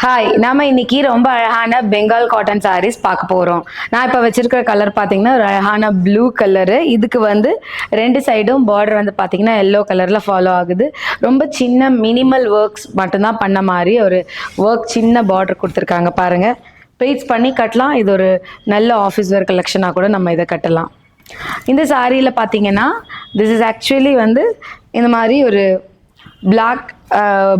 Hi, நாம இன்னைக்கு ரொம்ப அழகான பெங்கால் காட்டன் சாரீஸ் பார்க்க போறோம். நான் இப்ப வச்சிருக்கிற கலர் பாத்தீங்கன்னா ஒரு அழகான ப்ளூ கலரு. இதுக்கு வந்து ரெண்டு சைடும் பார்டர் வந்து பாத்தீங்கன்னா எல்லோ கலர்ல ஃபாலோ ஆகுது. ரொம்ப சின்ன மினிமல் ஒர்க்ஸ் மட்டும்தான் பண்ண மாதிரி ஒரு ஒர்க் சின்ன பார்டர் கொடுத்துருக்காங்க பாருங்க. ப்ளீட்ஸ் பண்ணி கட்டலாம். இது ஒரு நல்ல ஆஃபீஸ் வேர் கலெக்ஷனாக கூட நம்ம இதை கட்டலாம். இந்த சாரியில் பார்த்தீங்கன்னா திஸ் இஸ் ஆக்சுவலி வந்து இந்த மாதிரி ஒரு பிளாக்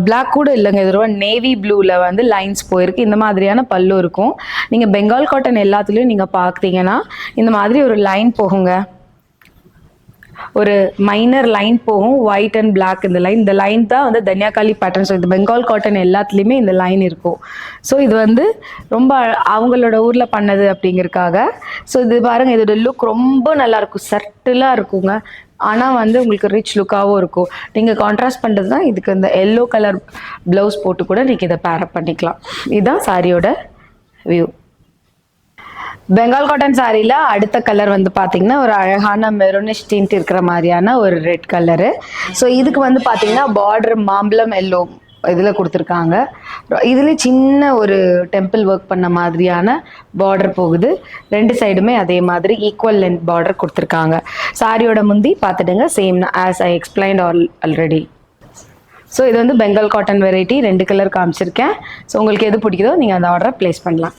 பிளாக் கூட இல்லைங்க, இது ரொம்ப நேவி ப்ளூவில் வந்து லைன்ஸ் போயிருக்கு. இந்த மாதிரியான பல்லு இருக்கும். நீங்கள் பெங்கால் காட்டன் எல்லாத்துலேயும் நீங்கள் பார்த்தீங்கன்னா இந்த மாதிரி ஒரு லைன் போகுங்க, ஒரு மைனர் லைன் போகும், ஒயிட் அண்ட் பிளாக். இந்த லைன் தான் வந்து தன்யாகாளி பேட்டர்ன். ஸோ இந்த பெங்கால் காட்டன் எல்லாத்துலேயுமே இந்த லைன் இருக்கும். ஸோ இது வந்து ரொம்ப அவங்களோட ஊரில் பண்ணது அப்படிங்கிறதுக்காக. ஸோ இது பாருங்கள், இதோட லுக் ரொம்ப நல்லாயிருக்கும், சர்ட்டிலாக இருக்குங்க. ஆனால் வந்து உங்களுக்கு ரிச் லுக்காகவும் இருக்கும். நீங்கள் கான்ட்ராஸ்ட் பண்ணுறது தான் இதுக்கு இந்த எல்லோ கலர் ப்ளவுஸ் போட்டு கூட நீங்கள் இதை பேரப் பண்ணிக்கலாம். இதுதான் சாரியோட வியூ. பெங்கால் காட்டன் சாரியில் அடுத்த கலர் வந்து பார்த்தீங்கன்னா ஒரு அழகான மெரூனிஷ் டிண்ட் இருக்கிற மாதிரியான ஒரு ரெட் கலரு. ஸோ இதுக்கு வந்து பார்த்தீங்கன்னா பார்டர் மாம்பழம் எல்லோ இதில் கொடுத்துருக்காங்க. இதுலேயும் சின்ன ஒரு டெம்பிள் ஒர்க் பண்ண மாதிரியான பார்டர் போகுது. ரெண்டு சைடுமே அதே மாதிரி ஈக்குவல் லென்த் பார்டர் கொடுத்துருக்காங்க. சாரியோட முந்தி பார்த்துடுங்க, same as I explained already. So இது வந்து பெங்கால் காட்டன் வெரைட்டி, ரெண்டு கலர் காமிச்சிருக்கேன். ஸோ உங்களுக்கு எது பிடிக்குதோ நீங்கள் அந்த ஆர்டரை ப்ளேஸ் பண்ணலாம்.